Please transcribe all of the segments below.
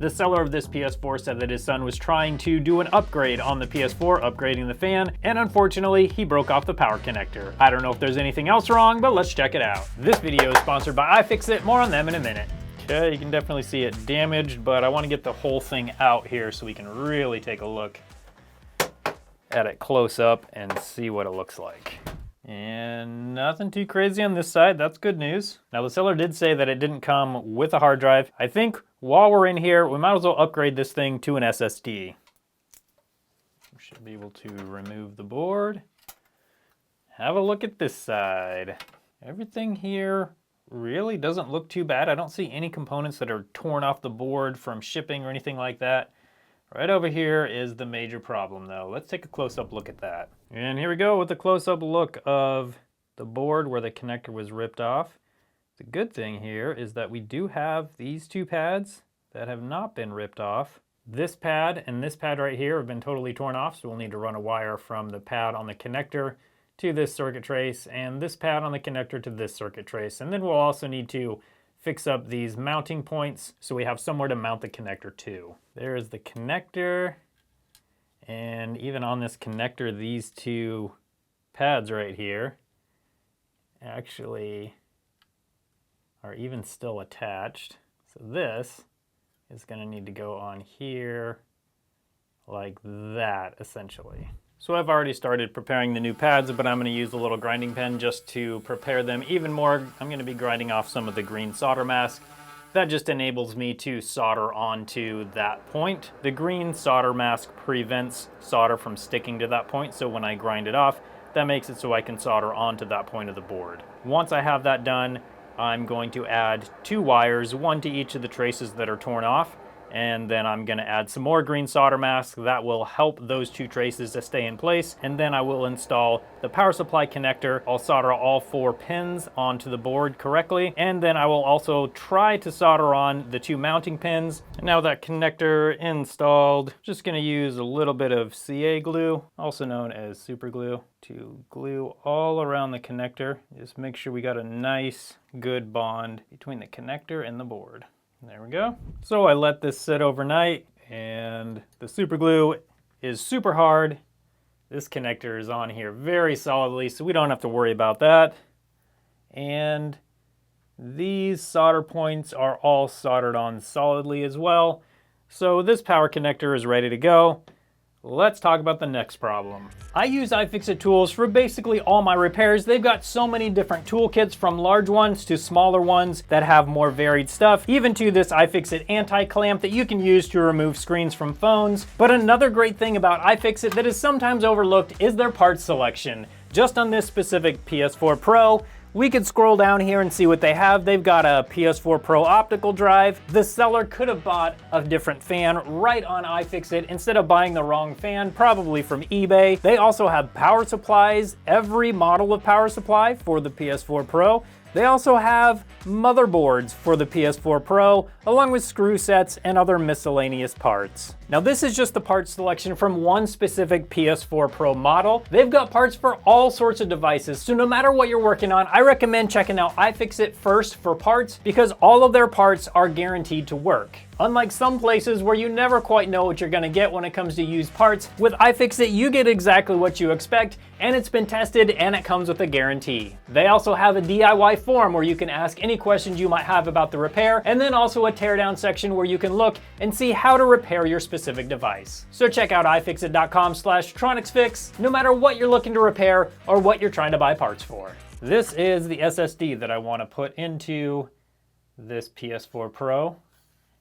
The seller of this PS4 said that his son was trying to do an upgrade on the PS4, upgrading the fan, and unfortunately, he broke off the power connector. I don't know if there's anything else wrong, but let's check it out. This video is sponsored by iFixit. More on them in a minute. Okay, you can definitely see it damaged, but I want to get the whole thing out here so we can really take a look at it close up and see what it looks like. And nothing too crazy on this side. That's good news. Now, the seller did say that it didn't come with a hard drive. I think while we're in here, we might as well upgrade this thing to an SSD. We should be able to remove the board. Have a look at this side. Everything here really doesn't look too bad. I don't see any components that are torn off the board from shipping or anything like that. Right over here is the major problem though. Let's take a close-up look at that. And here we go with a close-up look of the board where the connector was ripped off. The good thing here is that we do have these two pads that have not been ripped off. This pad and this pad right here have been totally torn off, so we'll need to run a wire from the pad on the connector to this circuit trace and this pad on the connector to this circuit trace. And then we'll also need to fix up these mounting points so we have somewhere to mount the connector to. There is the connector, and even on this connector, these two pads right here actually are even still attached. So this is going to need to go on here like that, essentially. So I've already started preparing the new pads, but I'm going to use a little grinding pen just to prepare them even more. I'm going to be grinding off some of the green solder mask. That just enables me to solder onto that point. The green solder mask prevents solder from sticking to that point, so when I grind it off, that makes it so I can solder onto that point of the board. Once I have that done, I'm going to add two wires, one to each of the traces that are torn off, and then I'm gonna add some more green solder mask that will help those two traces to stay in place. And then I will install the power supply connector. I'll solder all 4 pins onto the board correctly. And then I will also try to solder on the 2 mounting pins. And now that connector installed, just gonna use a little bit of CA glue, also known as super glue, to glue all around the connector. Just make sure we got a nice, good bond between the connector and the board. There we go. So I let this sit overnight and the super glue is super hard. This connector is on here very solidly, so we don't have to worry about that. And these solder points are all soldered on solidly as well. So this power connector is ready to go. Let's talk about the next problem. I use iFixit tools for basically all my repairs. They've got so many different toolkits, from large ones to smaller ones that have more varied stuff, even to this iFixit anti-clamp that you can use to remove screens from phones. But another great thing about iFixit that is sometimes overlooked is their parts selection. Just on this specific PS4 Pro, we could scroll down here and see what they have. They've got a PS4 Pro optical drive. The seller could have bought a different fan right on iFixit instead of buying the wrong fan, probably from eBay. They also have power supplies, every model of power supply for the PS4 Pro. They also have motherboards for the PS4 Pro, along with screw sets and other miscellaneous parts. Now, this is just the parts selection from one specific PS4 Pro model. They've got parts for all sorts of devices, so no matter what you're working on, I recommend checking out iFixit first for parts, because all of their parts are guaranteed to work. Unlike some places where you never quite know what you're gonna get when it comes to used parts, with iFixit you get exactly what you expect, and it's been tested and it comes with a guarantee. They also have a DIY forum where you can ask any questions you might have about the repair, and then also a teardown section where you can look and see how to repair your specific device. So check out ifixit.com/TronicsFix no matter what you're looking to repair or what you're trying to buy parts for. This is the SSD that I want to put into this PS4 Pro.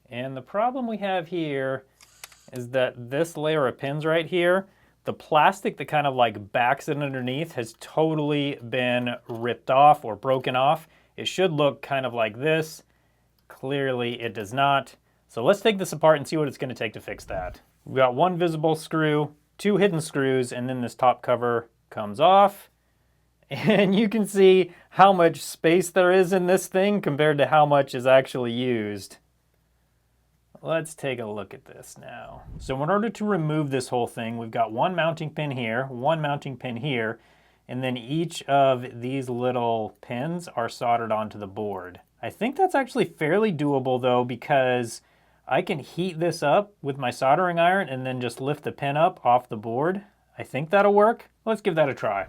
And the problem we have here is that this layer of pins right here, the plastic that kind of like backs it underneath has totally been ripped off or broken off. It should look kind of like this. Clearly it does not. So let's take this apart and see what it's going to take to fix that. We've got one visible screw, 2 hidden screws, and then this top cover comes off. And you can see how much space there is in this thing compared to how much is actually used. Let's take a look at this now. So in order to remove this whole thing, we've got one mounting pin here, one mounting pin here, and then each of these little pins are soldered onto the board. I think that's actually fairly doable though, because I can heat this up with my soldering iron and then just lift the pin up off the board. I think that'll work. Let's give that a try.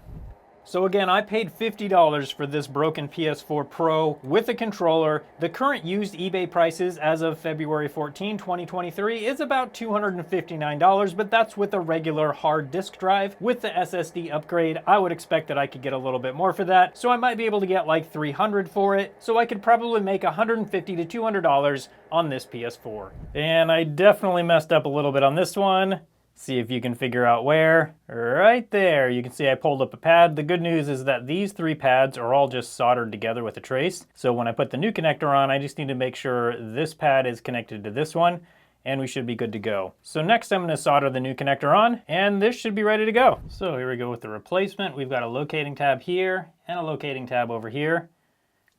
So again, I paid $50 for this broken PS4 Pro with a controller. The current used eBay prices as of February 14, 2023 is about $259, but that's with a regular hard disk drive. With the SSD upgrade, I would expect that I could get a little bit more for that, so I might be able to get like $300 for it, so I could probably make $150 to $200 on this PS4. And I definitely messed up a little bit on this one. See if you can figure out where. Right there, you can see I pulled up a pad. The good news is that these 3 pads are all just soldered together with a trace. So when I put the new connector on, I just need to make sure this pad is connected to this one, and we should be good to go. So next I'm gonna solder the new connector on, and this should be ready to go. So here we go with the replacement. We've got a locating tab here and a locating tab over here.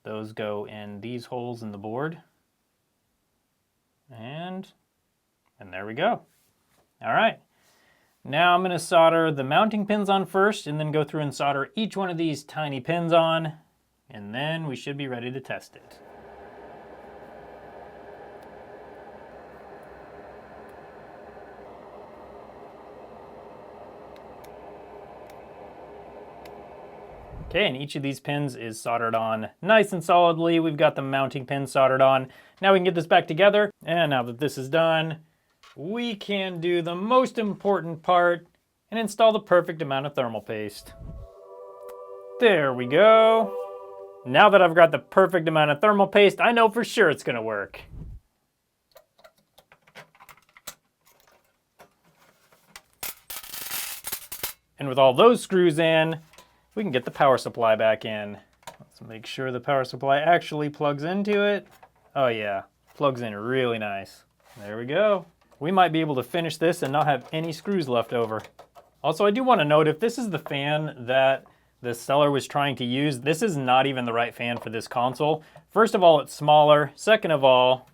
Those go in these holes in the board. And there we go. All right, now I'm gonna solder the mounting pins on first and then go through and solder each one of these tiny pins on, and then we should be ready to test it. Okay, and each of these pins is soldered on nice and solidly. We've got the mounting pin soldered on. Now we can get this back together, and now that this is done, we can do the most important part and install the perfect amount of thermal paste. There we go. Now that I've got the perfect amount of thermal paste, I know for sure it's gonna work. And with all those screws in, we can get the power supply back in. Let's make sure the power supply actually plugs into it. Oh yeah, plugs in really nice. There we go. We might be able to finish this and not have any screws left over. Also, I do want to note, if this is the fan that the seller was trying to use, this is not even the right fan for this console. First of all, it's smaller. Second of all,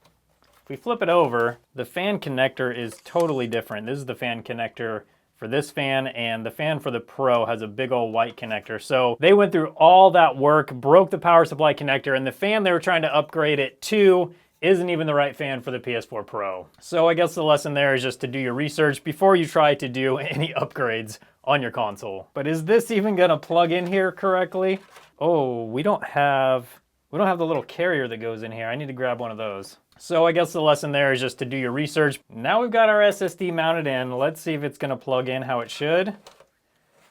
if we flip it over, the fan connector is totally different. This is the fan connector for this fan, and the fan for the Pro has a big old white connector. So they went through all that work, broke the power supply connector, and the fan they were trying to upgrade it to isn't even the right fan for the PS4 Pro. So I guess the lesson there is just to do your research before you try to do any upgrades on your console. But is this even gonna plug in here correctly? Oh, we don't have the little carrier that goes in here. I need to grab one of those. So I guess the lesson there is just to do your research. Now we've got our SSD mounted in. Let's see if it's gonna plug in how it should.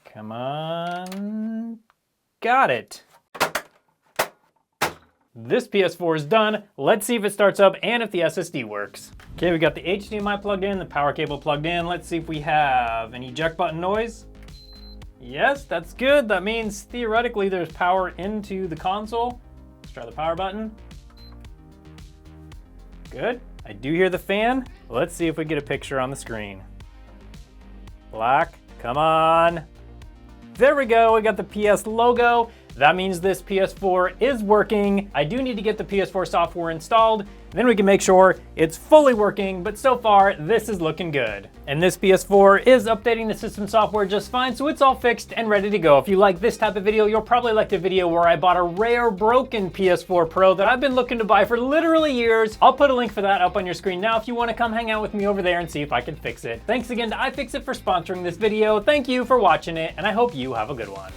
Come on, got it. This PS4 is done. Let's see if it starts up and if the SSD works. Okay, we got the HDMI plugged in, the power cable plugged in. Let's see if we have an eject button noise. Yes, that's good. That means theoretically there's power into the console. Let's try the power button. Good. I do hear the fan. Let's see if we get a picture on the screen. Black, come on. There we go, we got the PS logo. That means this PS4 is working. I do need to get the PS4 software installed, then we can make sure it's fully working, but so far, this is looking good. And this PS4 is updating the system software just fine, so it's all fixed and ready to go. If you like this type of video, you'll probably like the video where I bought a rare broken PS4 Pro that I've been looking to buy for literally years. I'll put a link for that up on your screen now if you wanna come hang out with me over there and see if I can fix it. Thanks again to iFixit for sponsoring this video. Thank you for watching it, and I hope you have a good one.